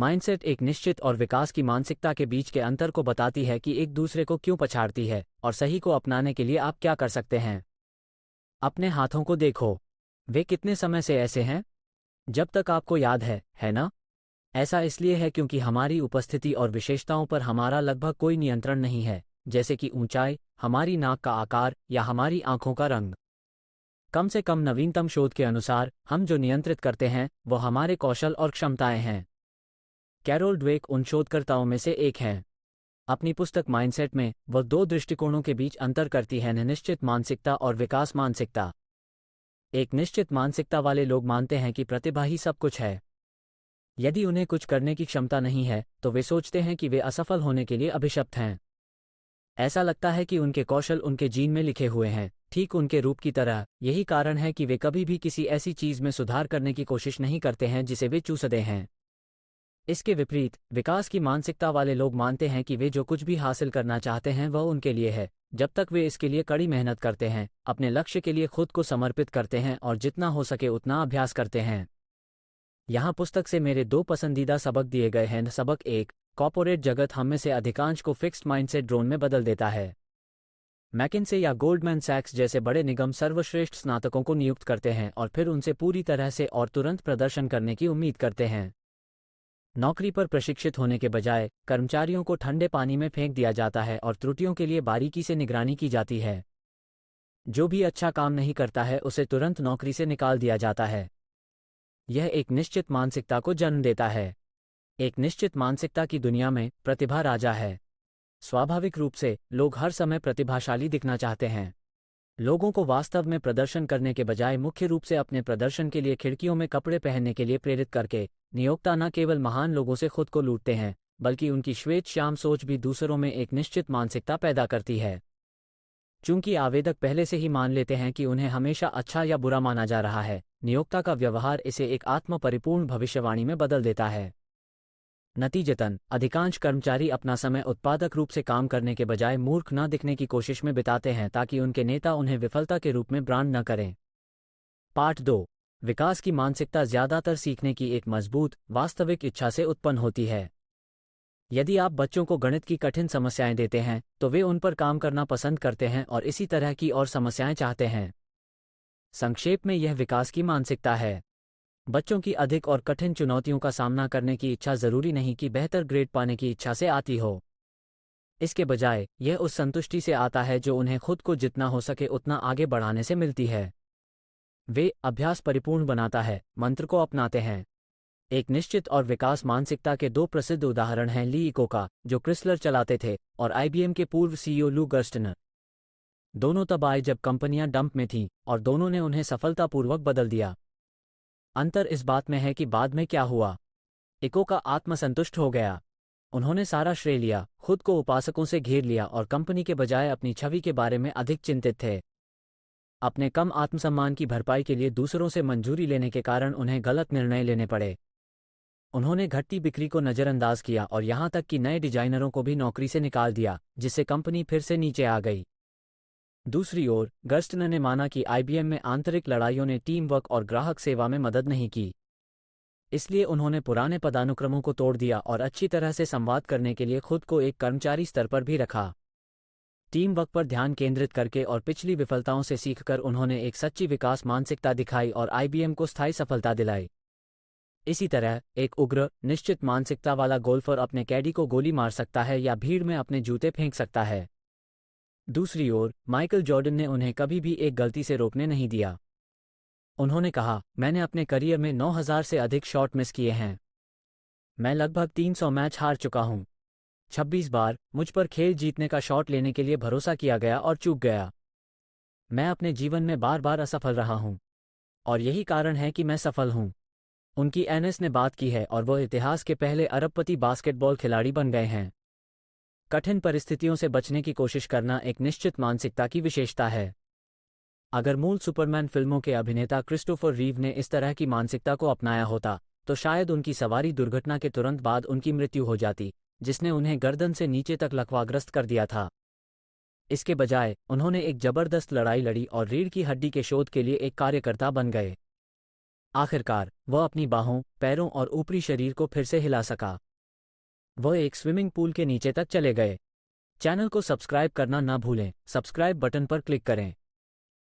Mindset एक निश्चित और विकास की मानसिकता के बीच के अंतर को बताती है कि एक दूसरे को क्यों पछाड़ती है और सही को अपनाने के लिए आप क्या कर सकते हैं। अपने हाथों को देखो, वे कितने समय से ऐसे हैं? जब तक आपको याद है ना? ऐसा इसलिए है क्योंकि हमारी उपस्थिति और विशेषताओं पर हमारा लगभग कोई नियंत्रण नहीं है, जैसे कि ऊंचाई, हमारी नाक का आकार या हमारी आंखों का रंग। कम से कम नवीनतम शोध के अनुसार हम जो नियंत्रित करते हैं वो हमारे कौशल और क्षमताएं हैं। कैरोल ड्वेक उन शोधकर्ताओं में से एक हैं। अपनी पुस्तक माइंडसेट में वह दो दृष्टिकोणों के बीच अंतर करती है, निश्चित मानसिकता और विकास मानसिकता। एक निश्चित मानसिकता वाले लोग मानते हैं कि प्रतिभा ही सब कुछ है। यदि उन्हें कुछ करने की क्षमता नहीं है तो वे सोचते हैं कि वे असफल होने के लिए अभिशप्त हैं। ऐसा लगता है कि उनके कौशल उनके जीन में लिखे हुए हैं, ठीक उनके रूप की तरह। यही कारण है कि वे कभी भी किसी ऐसी चीज में सुधार करने की कोशिश नहीं करते हैं जिसे वे चूसते हैं। इसके विपरीत विकास की मानसिकता वाले लोग मानते हैं कि वे जो कुछ भी हासिल करना चाहते हैं वह उनके लिए है, जब तक वे इसके लिए कड़ी मेहनत करते हैं, अपने लक्ष्य के लिए खुद को समर्पित करते हैं और जितना हो सके उतना अभ्यास करते हैं। यहाँ पुस्तक से मेरे दो पसंदीदा सबक दिए गए हैं। सबक 1, कॉर्पोरेट जगत हम में से अधिकांश को फिक्स्ड माइंडसेट ड्रोन में बदल देता है। मैकिन्से या गोल्डमैन सैक्स जैसे बड़े निगम सर्वश्रेष्ठ स्नातकों को नियुक्त करते हैं और फिर उनसे पूरी तरह से और तुरंत प्रदर्शन करने की उम्मीद करते हैं। नौकरी पर प्रशिक्षित होने के बजाय कर्मचारियों को ठंडे पानी में फेंक दिया जाता है और त्रुटियों के लिए बारीकी से निगरानी की जाती है। जो भी अच्छा काम नहीं करता है उसे तुरंत नौकरी से निकाल दिया जाता है। यह एक निश्चित मानसिकता को जन्म देता है। एक निश्चित मानसिकता की दुनिया में प्रतिभा राजा है। स्वाभाविक रूप से लोग हर समय प्रतिभाशाली दिखना चाहते हैं। लोगों को वास्तव में प्रदर्शन करने के बजाय मुख्य रूप से अपने प्रदर्शन के लिए खिड़कियों में कपड़े पहनने के लिए प्रेरित करके नियोक्ता न केवल महान लोगों से खुद को लूटते हैं, बल्कि उनकी श्वेत श्याम सोच भी दूसरों में एक निश्चित मानसिकता पैदा करती है। चूंकि आवेदक पहले से ही मान लेते हैं कि उन्हें हमेशा अच्छा या बुरा माना जा रहा है, नियोक्ता का व्यवहार इसे एक आत्म परिपूर्ण भविष्यवाणी में बदल देता है। नतीजतन अधिकांश कर्मचारी अपना समय उत्पादक रूप से काम करने के बजाय मूर्ख न दिखने की कोशिश में बिताते हैं ताकि उनके नेता उन्हें विफलता के रूप में ब्रांड न करें। पार्ट 2, विकास की मानसिकता ज्यादातर सीखने की एक मजबूत, वास्तविक इच्छा से उत्पन्न होती है। यदि आप बच्चों को गणित की कठिन समस्याएं देते हैं तो वे उन पर काम करना पसंद करते हैं और इसी तरह की और समस्याएं चाहते हैं। संक्षेप में यह विकास की मानसिकता है। बच्चों की अधिक और कठिन चुनौतियों का सामना करने की इच्छा जरूरी नहीं कि बेहतर ग्रेड पाने की इच्छा से आती हो। इसके बजाय यह उस संतुष्टि से आता है जो उन्हें खुद को जितना हो सके उतना आगे बढ़ाने से मिलती है। वे अभ्यास परिपूर्ण बनाता है मंत्र को अपनाते हैं। एक निश्चित और विकास मानसिकता के दो प्रसिद्ध उदाहरण हैं, ली इकोका जो क्रिसलर चलाते थे और आईबीएम के पूर्व सीईओ लू गर्स्टनर। दोनों तब आए जब कंपनियां डंप में थीं और दोनों ने उन्हें सफलतापूर्वक बदल दिया। अंतर इस बात में है कि बाद में क्या हुआ। इकोका आत्मसंतुष्ट हो गया। उन्होंने सारा श्रेय लिया, खुद को उपासकों से घेर लिया और कंपनी के बजाय अपनी छवि के बारे में अधिक चिंतित थे। अपने कम आत्मसम्मान की भरपाई के लिए दूसरों से मंजूरी लेने के कारण उन्हें गलत निर्णय लेने पड़े। उन्होंने घटती बिक्री को नज़रअंदाज किया और यहां तक कि नए डिजाइनरों को भी नौकरी से निकाल दिया, जिससे कंपनी फिर से नीचे आ गई। दूसरी ओर गर्स्टनर ने माना कि आईबीएम में आंतरिक लड़ाइयों ने टीम वर्क और ग्राहक सेवा में मदद नहीं की। इसलिए उन्होंने पुराने पदानुक्रमों को तोड़ दिया और अच्छी तरह से संवाद करने के लिए खुद को एक कर्मचारी स्तर पर भी रखा। टीम वर्क पर ध्यान केंद्रित करके और पिछली विफलताओं से सीखकर उन्होंने एक सच्ची विकास मानसिकता दिखाई और आईबीएम को स्थायी सफलता दिलाई। इसी तरह एक उग्र, निश्चित मानसिकता वाला गोल्फर अपने कैडी को गोली मार सकता है या भीड़ में अपने जूते फेंक सकता है। दूसरी ओर माइकल जॉर्डन ने उन्हें कभी भी एक गलती से रोकने नहीं दिया। उन्होंने कहा, मैंने अपने करियर में 9000 से अधिक शॉट मिस किए हैं। मैं लगभग 300 मैच हार चुका हूं। 26 बार मुझ पर खेल जीतने का शॉट लेने के लिए भरोसा किया गया और चूक गया। मैं अपने जीवन में बार बार असफल रहा हूं और यही कारण है कि मैं सफल हूं। उनकी एनएस ने बात की है और वह इतिहास के पहले अरबपति बास्केटबॉल खिलाड़ी बन गए हैं। कठिन परिस्थितियों से बचने की कोशिश करना एक निश्चित मानसिकता की विशेषता है। अगर मूल सुपरमैन फिल्मों के अभिनेता क्रिस्टोफर रीव ने इस तरह की मानसिकता को अपनाया होता तो शायद उनकी सवारी दुर्घटना के तुरंत बाद उनकी मृत्यु हो जाती, जिसने उन्हें गर्दन से नीचे तक लकवाग्रस्त कर दिया था। इसके बजाय उन्होंने एक जबरदस्त लड़ाई लड़ी और रीढ़ की हड्डी के शोध के लिए एक कार्यकर्ता बन गए। आखिरकार वह अपनी बाहों, पैरों और ऊपरी शरीर को फिर से हिला सका। वह एक स्विमिंग पूल के नीचे तक चले गए। चैनल को सब्सक्राइब करना ना भूलें, सब्सक्राइब बटन पर क्लिक करें।